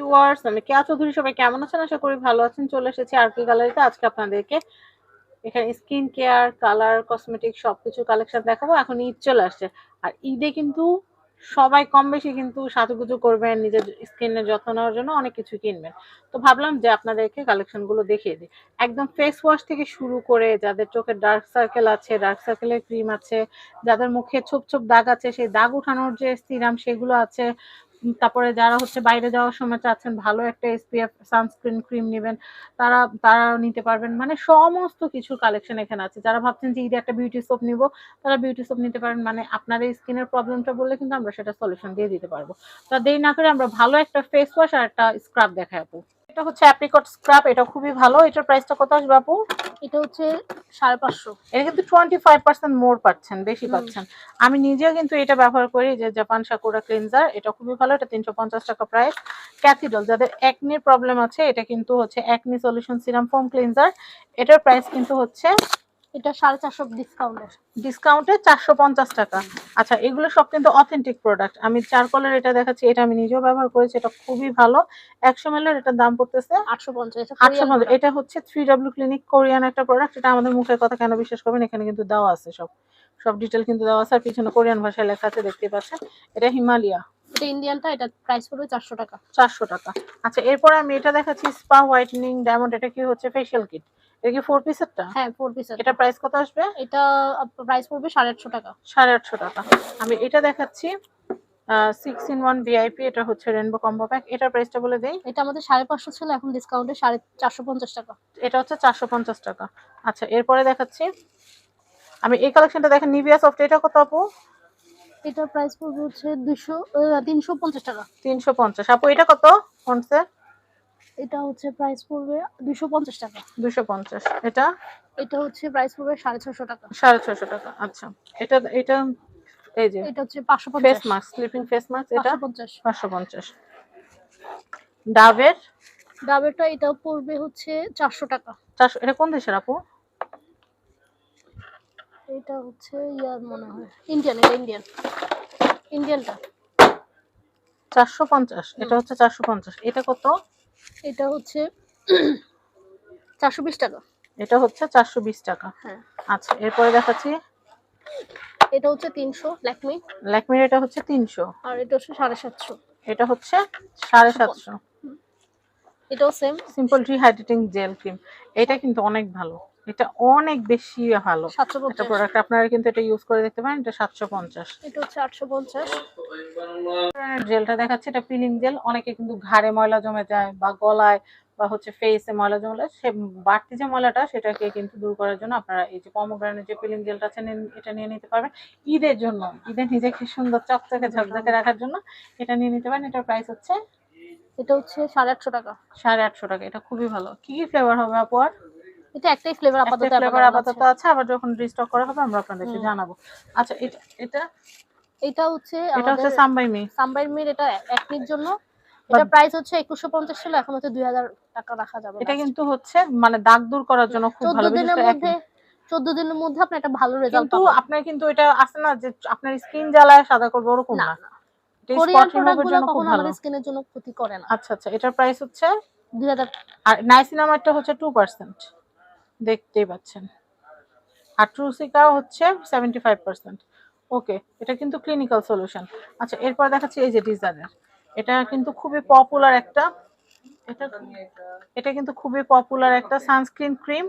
Viewers, আমি কেয়া চৌধুরী। সবাই কেমন আছেন? আশা করি ভালো আছেন। চলে এসেছি আরকি গ্যালারিতে। আজকে আপনাদেরকে এখানে স্কিন কেয়ার, কালার, কসমেটিক সবকিছু কালেকশন দেখাবো। এখন ঈদ চলে আসছে, আর ঈদে কিন্তু সবাই কম বেশি কিন্তু সাজুগুজু করবেন, নিজের স্কিনের যত্ন নেওয়ার জন্য অনেক কিছু কিনবেন। তো ভাবলাম যে আপনাদেরকে কালেকশনগুলো দেখিয়ে দিই। একদম ফেস ওয়াশ থেকে শুরু করে যাদের চোখে ডার্ক সার্কেল আছে, ডার্ক সার্কেলের ক্রিম আছে, যাদের মুখে ছোপ ছোপ দাগ আছে সেই দাগ উঠানোর যে সিরাম সেগুলো আছে। তারপরে যারা হচ্ছে বাইরে যাওয়ার সময় চাচ্ছেন ভালো একটা এসপিএফ সানস্ক্রিন ক্রিম নেবেন, তারাও নিতে পারবেন। মানে সমস্ত কিছু কালেকশন এখানে আছে। যারা ভাবছেন যে ঈদে একটা বিউটি সোপ নিব, তারা বিউটি সোপ নিতে পারেন। মানে আপনাদের স্কিনের প্রবলেমটা বললে কিন্তু আমরা সেটা সলিউশন দিয়ে দিতে পারবো। তো দেরি না করে আমরা ভালো একটা ফেস ওয়াশ আর একটা স্ক্রাব দেখাবো। এটা হচ্ছে অ্যাপ্রিকট স্ক্রাব, এটা খুবই ভালো। এটার প্রাইসটা কত আসবে আপু? এটা হচ্ছে 550। এটা কিন্তু 25% মোর পাচ্ছেন, বেশি পাচ্ছেন। আমি নিজেও কিন্তু এটা ব্যবহার করি, যে জাপান সাকুরা ক্লিনজার। এটা খুবই ভালো। এটা 350 টাকা প্রাইস। ক্যাথিডল, যাদের একনির প্রবলেম আছে, এটা কিন্তু হচ্ছে acne solution serum foam cleanser. এটার প্রাইস কিন্তু হচ্ছে এটা 450 ডিসকাউন্টে 450 টাকা। আচ্ছা, এগুলো সব কিন্তু অথেন্টিক প্রোডাক্ট। আমি চারকোলের এটা দেখাচ্ছি, এটা আমি নিজেও ব্যবহার করেছি, এটা খুবই ভালো। 100 ml এর এটার দাম পড়তেছে 850। এটা হচ্ছে 3W ক্লিনিক, কোরিয়ান একটা প্রোডাক্ট। এটা আমাদের মুখের কথা কেন বিশ্বাস করবেন, এখানে কিন্তু দেওয়া আছে সব সব ডিটেল কিন্তু দেওয়া আছে, আর পিছনে কোরিয়ান ভাষায় লেখা আছে, দেখতে পাচ্ছেন। এটা হিমালয়া, এটা ইন্ডিয়ানটা, এটা প্রাইস পড়বে 400 টাকা। 400 টাকা। আচ্ছা, এরপরে আমি এটা দেখাচ্ছি স্পা হোয়াইটেনিং ডায়মন্ড। এটা কি হচ্ছে ফেশিয়াল কিট। এটা কি 4 পিসেরটা? হ্যাঁ, 4 পিসের। এটা প্রাইস কত আসবে? এটা প্রাইস পড়বে 850 টাকা। 850 টাকা। আমি এটা দেখাচ্ছি 6 in 1 ভিআইপি। এটা হচ্ছে রেনবো কম্বো প্যাক। এটার প্রাইসটা বলে দেই। এটা আমাদের 550 ছিল, এখন ডিসকাউন্টে 450 টাকা। এটা হচ্ছে 450 টাকা। আচ্ছা, এরপরে দেখাচ্ছি আমি এই কালেকশনটা দেখেন, নিভিয়া সফট। এটা কত আপু? এটার প্রাইস পড়বে হচ্ছে 350 টাকা। 350। আপু এটা কত পড়ছে? এটা হচ্ছে প্রাইস পড়বে 250 টাকা। 250। এটা এটা হচ্ছে প্রাইস পড়বে 650 টাকা। 650 টাকা। আচ্ছা, এটা এটা এই যে এটা হচ্ছে face 550। Mask, sleeping face mask. এটা 550। 550। ডাবের ডাবেরটা এটা পড়বে হচ্ছে 400 টাকা। 400। এটা কোন দেশের আপু? এটা হচ্ছে ইয়ার মনে হয় ইন্ডিয়ান। এটা ইন্ডিয়ানটা 450। এটা হচ্ছে 450। এটা কত? এটা হচ্ছে 420 টাকা। এটা হচ্ছে 420 টাকা। হ্যাঁ। আচ্ছা, এরপরে দেখাচ্ছি এটা হচ্ছে 300 ল্যাকমি। ল্যাকমির। এটা হচ্ছে 300। আর এটা হচ্ছে 750। এটা হচ্ছে 750। এটাও সেম সিম্পল রিহাইড্রেটিং জেল ক্রিম। এটা কিন্তু অনেক ভালো, এটা অনেক বেশি ভালো একটা 750। প্রোডাক্ট। আপনারা কিন্তু এটা ইউজ করে দেখতে পারেন। এটা 750। এটা হচ্ছে 850। জেলটা দেখাচ্ছে, এটা পিলিং জেল। অনেকে কিন্তু ঘাড়ে ময়লা জমে যায় বা গলায় বা হচ্ছে ফেসে ময়লা জমলে, সে বাড়তি যে ময়লাটা সেটাকে কিন্তু দূর করার জন্য আপনারা এই যে পমোগ্রানেট যে পিলিং জেলটা আছে, এটা নিয়ে নিতে পারবেন। ঈদের জন্য, ঈদে নিজেকে সুন্দর চকচকে ঝকঝকে রাখার জন্য এটা নিয়ে নিতে পারেন। এটার প্রাইস হচ্ছে, এটা হচ্ছে 850 টাকা। 850 টাকা। এটা খুবই ভালো। কি কি ফ্লেভার হবে আপু? আর এটা একটাই ফ্লেভার আপাতত আছে, আবার যখন রিস্টক করা হবে আমরা আপনাদেরকে জানাবো। আচ্ছা, এটা হচ্ছে সামবাইমির। এটা একনির জন্য। এটা প্রাইস হচ্ছে 2150 ছিল, এখন হচ্ছে 2000 টাকা রাখা যাবে। এটা কিন্তু হচ্ছে মানে দাগ দূর করার জন্য খুব ভালো। 14 দিনের মধ্যে আপনি একটা ভালো রেজাল্ট কিন্তু পাবেন। আপনার কিন্তু এটা আছে না যে আপনার স্কিন জ্বালায় সাদা করবে, ওরকম না। কোরিয়ান প্রোডাক্টগুলো কখনো আমাদের স্কিনের জন্য ক্ষতি করে না। আচ্ছা আচ্ছা, এটার প্রাইস হচ্ছে 2000। আর নাইসিনামাইডটা হচ্ছে 2%, দেখতেই পাচ্ছেন। আর ট্রুসিকা হচ্ছে 75%। ওকে, এটা কিন্তু ক্লিনিক্যাল সলিউশন। আচ্ছা, এরপর দেখাচ্ছি এই যে ডিজাইনার। এটা কিন্তু খুবই পপুলার একটা এটা কিন্তু খুবই পপুলার একটা সানস্ক্রিন ক্রিম।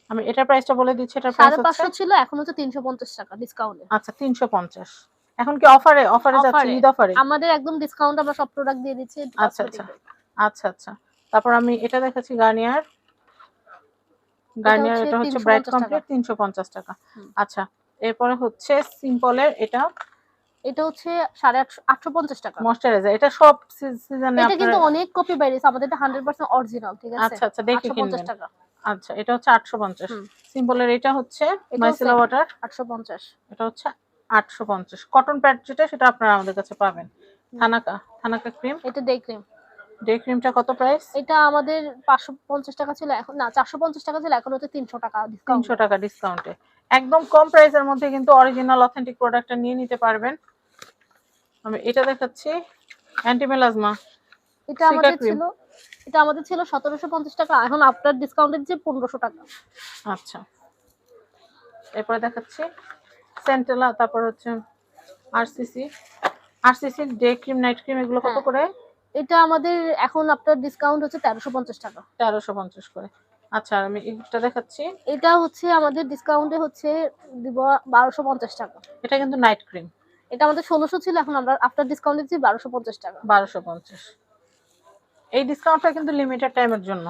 আমি এটার প্রাইসটা বলে দিচ্ছি। এটার প্রাইস হচ্ছে 550 ছিল, এখন হচ্ছে 350 টাকা ডিসকাউন্টে। আচ্ছা, 350। এখন কি অফারে যাচ্ছে? ঈদ অফারে আমাদের একদম ডিসকাউন্ট, আমরা সব প্রোডাক্ট দিয়ে দিচ্ছি। আচ্ছা আচ্ছা আচ্ছা আচ্ছা। তারপর আমি এটা দেখাচ্ছি গার্নিয়ার। এটা হচ্ছে ব্রাইট কমপ্লিট, 350 টাকা। আচ্ছা, এরপরে হচ্ছে সিম্পলের এটা হচ্ছে 850 টাকা ময়শ্চারাইজার। এটা সব সিজনে এটা কিন্তু অনেক কপি বাইরেছে, আমাদের এটা 100% অরিজিনাল, ঠিক আছে? আচ্ছা আচ্ছা, দেখে কিনবেন। 850 টাকা। আচ্ছা, এটা হচ্ছে 850। সিম্পলের এটা হচ্ছে মাইসেলা ওয়াটার, 850। এটা হচ্ছে 850। কটন প্যাড যেটা, সেটা আপনারা আমাদের কাছে পাবেন। Thanaka cream. এটা ডে ক্রিমটা কত প্রাইস? এটা আমাদের 550 টাকা ছিল, এখন না 450 টাকা ছিল, এখন হচ্ছে 300 টাকা ডিসকাউন্ট। 300 টাকা ডিসকাউন্টে একদম কম প্রাইসের মধ্যে কিন্তু অরিজিনাল অথেন্টিক প্রোডাক্টটা নিয়ে নিতে পারবেন। আমি এটা দেখাচ্ছি অ্যান্টি মেলাজমা এটা আমাদের ছিল 1750 টাকা, এখন আফটার ডিসকাউন্টে দিচ্ছি 1500 টাকা। আচ্ছা, এরপরে দেখাচ্ছি সেন্টেলা, তারপর হচ্ছে RCC. RCC day cream, night cream, এগুলো কত করে? এটা আমাদের এখন আফটার ডিসকাউন্ট হচ্ছে 1350 টাকা। 1350 করে। আচ্ছা, আমি এটা দেখাচ্ছি, এটা হচ্ছে আমাদের ডিসকাউন্টে হচ্ছে দিব 1250 টাকা। এটা কিন্তু নাইট ক্রিম। এটা আমাদের 1600 ছিল, এখন আমরা আফটার ডিসকাউন্ট দিচ্ছি 1250 টাকা। 1250। এই ডিসকাউন্টটা কিন্তু লিমিটেড টাইমের জন্য,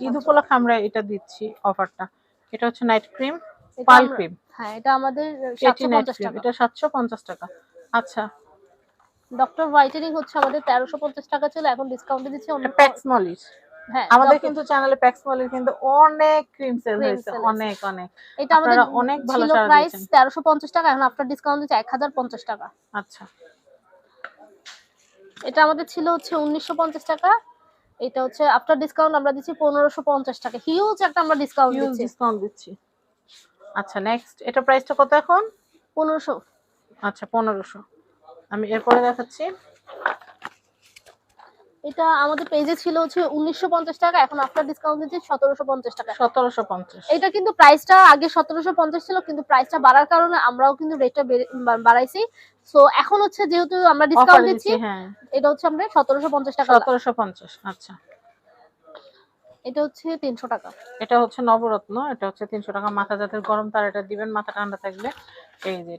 ঈদ উপলক্ষে আমরা এটা দিচ্ছি অফারটা। এটা হচ্ছে নাইট ক্রিম, পার্ল ক্রিম। হ্যাঁ, এটা আমাদের 750 টাকা। এটা 750 টাকা। আচ্ছা, ডক্টর হোয়াইটেনিং হচ্ছে আমাদের 1350 টাকা ছিল, এখন ডিসকাউন্টে দিচ্ছি প্যাক্সমলির। হ্যাঁ, আমাদের কিন্তু চ্যানেলে প্যাক্সমলির কিন্তু অনেক ক্রিম সেল হয়েছে, অনেক অনেক। এটা আমাদের অনেক ভালো সাড়া প্রাইস 1350 টাকা, এখন আফটার ডিসকাউন্ট দিচ্ছি 1050 টাকা। আচ্ছা, এটা আমাদের ছিল হচ্ছে 1950 টাকা, এটা হচ্ছে আফটার ডিসকাউন্ট আমরা দিচ্ছি 1550 টাকা। হিউজ একটা আমরা ডিসকাউন্ট দিচ্ছি। আচ্ছা, নেক্সট এটা প্রাইসটা কত এখন? 1500। আচ্ছা, 1500। আমি এরপরে দেখাচ্ছি, এটা আমাদের পেজে ছিল হচ্ছে 1950 টাকা, এখন আফটার ডিসকাউন্ট দিচ্ছি 1750 টাকা। 1750। এটা কিন্তু প্রাইসটা আগে 1750 ছিল, কিন্তু প্রাইসটা বাড়ার কারণে আমরাও কিন্তু রেটটা বাড়াইছি। সো এখন হচ্ছে যেহেতু আমরা ডিসকাউন্ট দিচ্ছি, এটা হচ্ছে আমরা 1750 টাকা। 1750। আচ্ছা, এটা হচ্ছে 300 টাকা। এটা হচ্ছে নবরত্ন, এটা হচ্ছে 300 টাকা। মাথা যাদের গরম তারা এটা দিবেন, মাথা ঠান্ডা থাকলে। এই যে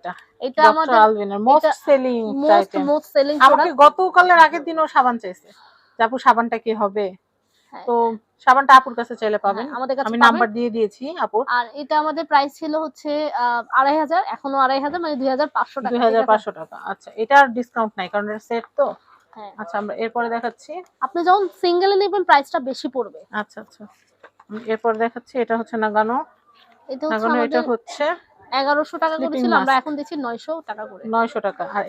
এটা আমাদের আলভিনের মোস্ট সেলিং আইটেম। আমাকে গতকালের আগের দিনও সাবান চাইছে, আপু সাবানটা কি হবে? তো সাবানটা আপুর কাছে চাইলে পাবেন, আমি নাম্বার দিয়ে দিয়েছি আপুর। আর এটা আমাদের প্রাইস ছিল হচ্ছে 2500, এখনো 2500, মানে 2500 টাকা। 2500 টাকা। আচ্ছা, এটার ডিসকাউন্ট নাই কারণ এটা সেট তো। আচ্ছা, আমরা এরপরে দেখাচ্ছি, আপনি যখন সিঙ্গেলে নেবেন প্রাইসটা বেশি পড়বে। আচ্ছা আচ্ছা, এরপর দেখাচ্ছি, এটা হচ্ছে নাগানো। এটা হচ্ছে 1100 টাকা করেছিল, আমরা এখন দিচ্ছি 900 টাকা করে। 900 টাকা। আর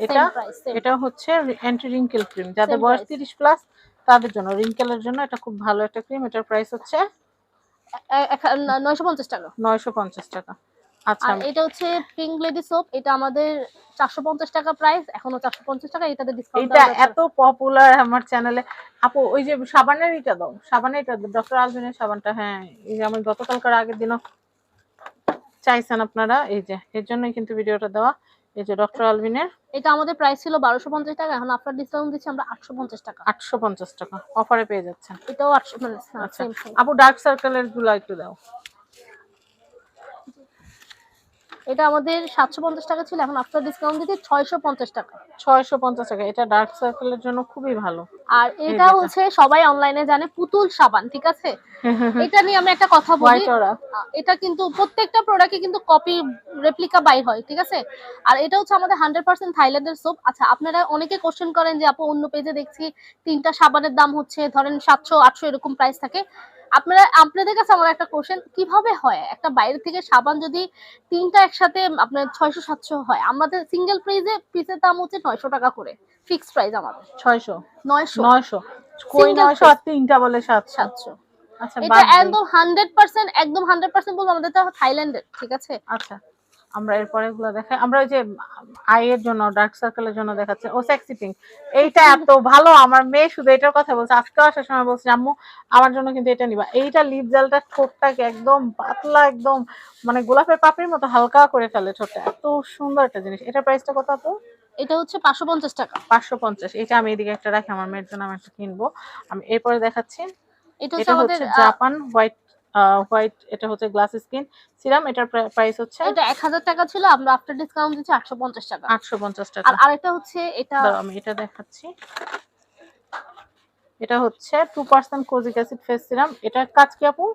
এটা হচ্ছে অ্যান্টি রিঙ্কেল ক্রিম, যাদের বয়স 30 প্লাস তাদের জন্য, রিঙ্কেলের জন্য এটা খুব ভালো একটা ক্রিম। এটার প্রাইস হচ্ছে 950 টাকা। 950 টাকা। আচ্ছা, আর এটা হচ্ছে পিঙ্ক লেডি সোপ, এটা আমাদের 450 টাকা প্রাইস, এখনো 450 টাকা। এটাতে ডিসকাউন্ট এটা এত পপুলার আমার চ্যানেলে। আপু ওই যে সাবানের এটা দাও, সাবানের এটা ডক্টর আলভিনের সাবানটা। হ্যাঁ, এই যে আমি গতকালকার আগের দিনও চাইছেন আপনারা, এই যে এর জন্যই কিন্তু ভিডিওটা দেওয়া। এই যে ডক্টর আলভিনের, এটা আমাদের প্রাইস ছিল 1250 টাকা, এখন আফটার ডিসকাউন্ট দিচ্ছি আমরা 850 টাকা। 850 টাকা অফারে পেয়ে যাচ্ছেন। এটাও 800। আচ্ছা, আপু ডার্ক সার্কেলের গুলো একটু দাও। এটা আমাদের 750 টাকা ছিল, এখন আফটার ডিসকাউন্ট দিতে 650 টাকা। 650 টাকা। এটা ডার্ক সার্কেলের জন্য খুবই ভালো। আর এটা হচ্ছে সবাই অনলাইনে জানে পুতুল সাবান, ঠিক আছে? এটা নিয়ে আমি একটা কথা বলি, এটা কিন্তু প্রত্যেকটা প্রোডাক্টে কিন্তু কপি রেপ্লিকা বাই হয়, ঠিক আছে? আর এটা হচ্ছে আমাদের 100% থাইল্যান্ডের সোপ। আচ্ছা, আপনারা অনেকে কোশ্চেন করেন যে আপু অন্য পেজে দেখছি তিনটা সাবানের দাম হচ্ছে ধরেন 700 800 এরকম প্রাইস থাকে। আপনাদের কাছে আমার একটা কোশ্চেন, কিভাবে হয় একটা বাইরে থেকে সাবান যদি তিনটা একসাথে আপনার 600 700 হয়, আমাদের সিঙ্গেল পিসের দাম হচ্ছে 900 টাকা করে, ফিক্সড প্রাইস আমাদের 600 900 900 কই 900 আর তিনটা বলে 700। আচ্ছা, এটা একদম 100%, একদম 100% বলবো আমাদের তো থাইল্যান্ডের, ঠিক আছে? আচ্ছা, আমরা এরপরে এগুলো দেখাই। আমরা ওই যে আইয়ের জন্য ডার্ক সার্কেলের জন্য দেখাচ্ছি ও সেক্সি পিঙ্ক। এইটা এত ভালো, আমার মেয়ে শুধু এটার কথা বলছে, আজকে আসার সময় বলছে আম্মু আমার জন্য কিন্তু এটা নিবা। এইটা লিপ জেলটা ঠোঁটটাকে একদম পাতলা, একদম মানে গোলাপের পাপড়ির মতো হালকা করে ফেলে ঠোঁটটা, এত সুন্দর একটা জিনিস। এটার প্রাইসটা কত আপু? এটা হচ্ছে 550 টাকা। 550। এটা আমি এদিকে একটা রাখি, আমার মেয়ের জন্য আমি একটা কিনবো। আমি এরপরে দেখাচ্ছি, এটা হচ্ছে আমাদের জাপান হোয়াইট, এটা হচ্ছে গ্লাস স্কিন সিরাম। এটার প্রাইস হচ্ছে, এটা 1000 টাকা ছিল, আমরা আফটার ডিসকাউন্ট দিচ্ছি 850 টাকা। 850 টাকা। আর আরেকটা হচ্ছে এটা, আমি এটা দেখাচ্ছি, এটা হচ্ছে 2% কোজিক অ্যাসিড ফেস সিরাম। এটা কাজ কি আপু?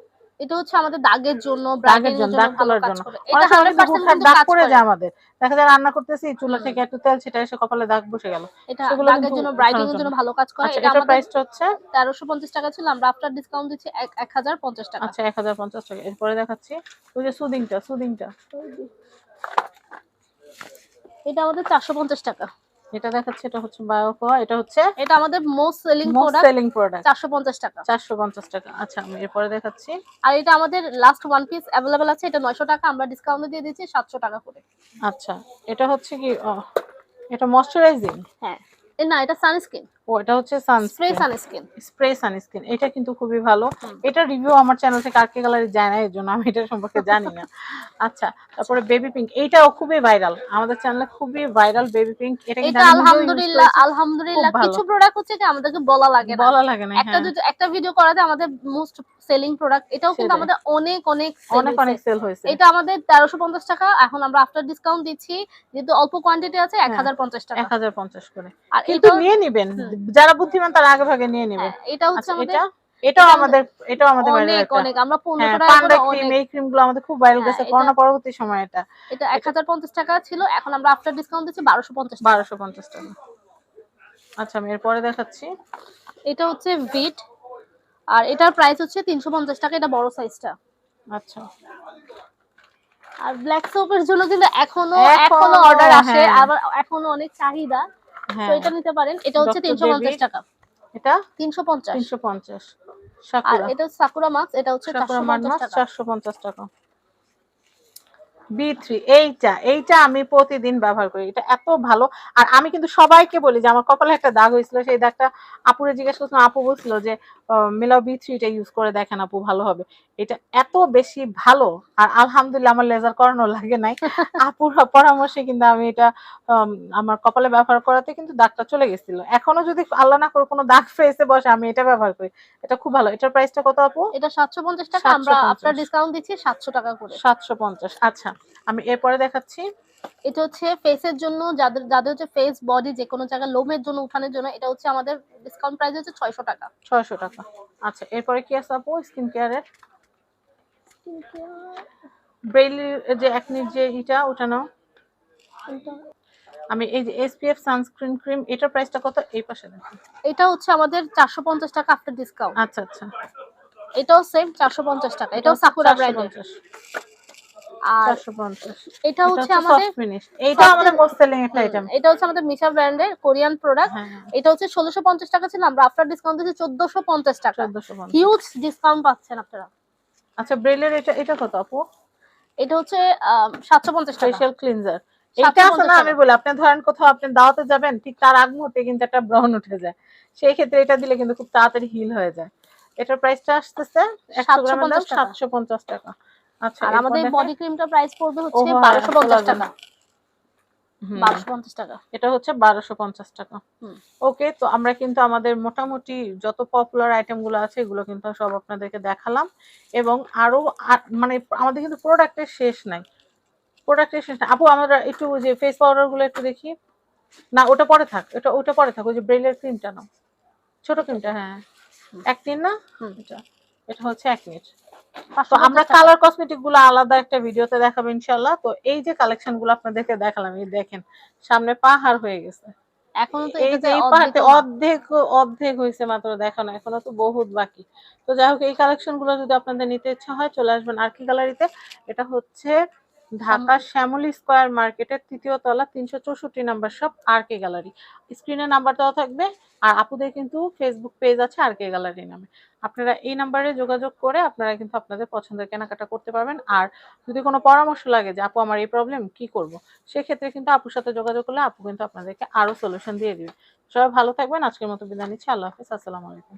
এটা হচ্ছে আমাদের দাগের জন্য, দাগের জন্য, দাগ তোলার জন্য। এটা 100% দাগ পড়ে যায় আমাদের, দেখা যায় রান্না করতেছি চুলা থেকে একটু তেল ছিটা এসে কপালে দাগ বসে গেল, এটা দাগের জন্য, ব্রাইটেনিং এর জন্য ভালো কাজ করে। এটা আমাদের প্রাইসটা হচ্ছে 1350 টাকা ছিল, আমরা আফটার ডিসকাউন্ট দিচ্ছি 1050 টাকা। আচ্ছা, 1050 টাকা। এরপরে দেখাচ্ছি ওই যে সুদিংটা এটা আমাদের 450 টাকা। এটা দেখাচ্ছি, এটা হচ্ছে বায়োকোয়া। এটা আমাদের মোস্ট সেলিং প্রোডাক্ট, 450 টাকা। 450 টাকা। আচ্ছা, আমি এরপরে দেখাচ্ছি, আর এটা আমাদের লাস্ট ওয়ান পিস अवेलेबल আছে, এটা 900 টাকা, আমরা ডিসকাউন্ট দিয়ে দিচ্ছি 700 টাকা করে। আচ্ছা, এটা হচ্ছে কি, এটা ময়শ্চারাইজিং। হ্যাঁ, না এটা সানস্ক্রিন, ও এটা হচ্ছে spray sunscreen, sunscreen. Spray sunscreen. এটা কিন্তু খুবই ভালো। এটা রিভিউ আমার চ্যানেল থেকে আরকে গ্যালারি যায় না, এর জন্য আমি এটা সম্পর্কে জানি না। আচ্ছা, তারপরে বেবি পিঙ্ক, এইটাও খুবই ভাইরাল আমাদের চ্যানেলে, খুবই ভাইরাল বেবি পিঙ্ক। এটা কিন্তু এটা আমি নিজেও ইউজ আলহামদুলিল্লাহ করেছি, খুব আলহামদুলিল্লাহ ভালো। কিছু প্রোডাক্ট হচ্ছে কি আমাদেরকে বলা লাগে না, বলা লাগে না, একটা হ্যাঁ যদি একটা ভিডিও করাতে আমাদের মোস্ট সেলিং প্রোডাক্ট, এটাও কিন্তু সেটাই, আমাদের অনেক অনেক সেল অনেক হয়েছে। অনেক সেল হয়েছে। এটা আমাদের 1350 টাকা, এখন আমরা আফটার ডিসকাউন্ট দিচ্ছি যেহেতু অল্প কোয়ান্টিটি আছে হ্যাঁ 1050 টাকা। 1050 করে, আর কিন্তু এটাও নিয়ে নিবেন, হুম, যারা বুদ্ধিমান তারা আগে ভাগে নিয়ে নেবেন। হ্যাঁ এটা হচ্ছে আচ্ছা আমাদের, এটা, এটাও এটা আমাদের আমাদের, এটাও আমাদের ভাইরাল অনেক একটা। অনেক, আমরা হ্যাঁ 1500 টাকা পান্ডা করে ক্রিম, অনেক। এই ক্রিম গুলো আমাদের খুব ভাইরাল হ্যাঁ গেছে এটা করোনা পরবর্তী সময়। এটা এটা এটা 1050 টাকা ছিল, এখন আমরা আফটার ডিসকাউন্ট দিচ্ছি 1250 টাকা। 1250 টাকা। আচ্ছা আমি এরপরে দেখাচ্ছি। এটা হচ্ছে ভিট, আর এটার প্রাইস হচ্ছে 350 টাকা, এটা বড় সাইজটা। আচ্ছা আর ব্ল্যাক সোপের জন্য কিন্তু এখনো এখনো এখনো, অর্ডার আসে, হ্যাঁ আবার এখনো অনেক চাহিদা, তো হ্যাঁ, এটা নিতে পারেন। এটা হচ্ছে ডক্টর 350 ডেভিড, টাকা, এটা 350। 350। আর সাকুরা, এটা সাকুরা মাস্ক, এটা হচ্ছে সাকুরা মাড 450 মাস্ক টাকা। 450 টাকা। বি3, এইটা আমি প্রতিদিন ব্যবহার করি, এটা এত ভালো। আর আমি কিন্তু সবাইকে বলি যে আমার কপালে একটা দাগ হয়েছিল, সেই দাগটা আপুরে জিজ্ঞেস করছিলাম, আপু বলছিল যে মিলাও বি3টা ইউজ করে দেখেন আপু, ভালো হবে। এটা এত বেশি ভালো, আর আলহামদুলিল্লাহ আমার লেজার করানো লাগে নাই, আপুর পরামর্শে কিন্তু আমি এটা আম, আমার কপালে ব্যবহার করাতে কিন্তু দাগটা চলে গেছিল। এখনো যদি আল্লাহ না করে কোনো দাগ ফেসে বসে, আমি এটা ব্যবহার করি, এটা খুব ভালো। এটার প্রাইসটা কত আপু? এটা 750 টাকা, আমরা আফটার 750। ডিসকাউন্ট দিচ্ছি 700 টাকা করে। 750। আচ্ছা আমি এরপরে দেখাচ্ছি। এটা হচ্ছে ফেসের জন্য, যাদের যাদের হচ্ছে ফেস বডি যে কোনো জায়গায় লোমের জন্য উঠানোর জন্য, এটা হচ্ছে আমাদের ডিসকাউন্ট প্রাইস হচ্ছে 600 টাকা। 600 টাকা। আচ্ছা এরপরে কি আছে আপু? স্কিন কেয়ারের ব্রেইলির যে একনির যে ইটা, ওটা নাও। আমি এই যে এসপিএফ সানস্ক্রিন ক্রিম, এটার প্রাইসটা কত? এই পাশে দেখো। এটা হচ্ছে আমাদের 450 টাকা আফটার ডিসকাউন্ট। আচ্ছা আচ্ছা, এটাও সেম 450 টাকা, এটা এটাও হচ্ছে সাকুরা ব্র্যান্ডের। 450। আর 450। এটা এটা হচ্ছে হচ্ছে আমাদের সফট ফিনিশ, এইটা আমাদের মোস্ট সেলিং একটা আইটেম। এটা হচ্ছে আমাদের মিশা ব্র্যান্ডের কোরিয়ান প্রোডাক্ট। হ্যাঁ হ্যাঁ, এটা হচ্ছে 1650 টাকা ছিল, আমরা আফটার ডিসকাউন্ট দিচ্ছি 1450 টাকা। 1450। হিউজ ডিসকাউন্ট পাচ্ছেন আপনারা। আচ্ছা ব্রেইলের এটা, এটা কত আপু? এটা হচ্ছে 750 টাকা। ফেশিয়াল ক্লিনজার, এইটা আছে 750 না, টাকা। আমি বলি আপনি ধরেন কোথাও আপনি দাওয়াতে যাবেন, ঠিক তার আগ মুহূর্তে কিন্তু একটা ব্রণ উঠে যায়, সেই ক্ষেত্রে এটা দিলে কিন্তু খুব তাড়াতাড়ি হিল হয়ে যায়। এটার প্রাইসটা আসতেছে 100 গ্রামের দাম 750 টাকা। 750 টাকা। আচ্ছা আর এরপর আমাদের দেখেন। বডি ক্রিমটা প্রাইস পড়বে ও হচ্ছে হ্যাঁ 1250 কোলাজেন, টাকা। হুম 1250 টাকা। এটা হচ্ছে 1250 টাকা। হুম। ওকে, তো আমরা কিন্তু আমাদের মোটামুটি যত পপুলার আইটেম গুলো আছে এগুলো কিন্তু সব আপনাদেরকে দেখালাম, এবং আরো মানে আমাদের কিন্তু প্রোডাক্টের শেষ নাই, প্রোডাক্টের শেষ নাই। আপু আমরা একটু ওই যে ফেস পাউডার গুলো একটু দেখি। না ওটা পরে থাক, ওটা পরে থাক, ওই যে ব্রেইলের ক্রিমটা নাও, ছোট ক্রিমটা, হ্যাঁ একটিন না, হুম। এটা, এটা হচ্ছে একনির। তো 550 আমরা টাকা। কালার কসমেটিক গুলো আলাদা একটা ভিডিওতে দেখাবো ইনশাল্লাহ। তো এই যে কালেকশন গুলো আপনাদেরকে দেখালাম, এই দেখেন সামনে পাহাড় হয়ে গেছে, এখনো তো এই যে এটাতে এই পাহাড়তে অর্ধেকও না। অর্ধেক, অর্ধেক হয়েছে মাত্র দেখানো, এখনো তো বহুত বাকি। তো যাই হোক, এই কালেকশন গুলো যদি আপনাদের নিতে ইচ্ছা হয় চলে আসবেন আরকি গ্যালারিতে। এটা হচ্ছে ঢাকা শ্যামলী স্কয়ার মার্কেটের ৩য় তলা ৩৬৪ নাম্বার শপ আরকে গ্যালারি। স্ক্রিনে নাম্বার দেওয়া থাকবে, আর আপুদের কিন্তু ফেসবুক পেজ আছে আরকে গ্যালারি নামে। আপনারা এই নাম্বারে যোগাযোগ করে আপনারা কিন্তু আপনাদের পছন্দের কেনাকাটা করতে পারবেন। আর যদি কোনো পরামর্শ লাগে যে আপু আমার এই প্রবলেম কি করব, সেক্ষেত্রে কিন্তু আপুর সাথে যোগাযোগ করলে আপু কিন্তু আপনাদেরকে আরো সলিউশন দিয়ে দিবে। সবাই ভালো থাকবেন, আজকের মতো বিদায় নিচ্ছি, আল্লাহ হাফেজ, আসসালামু আলাইকুম।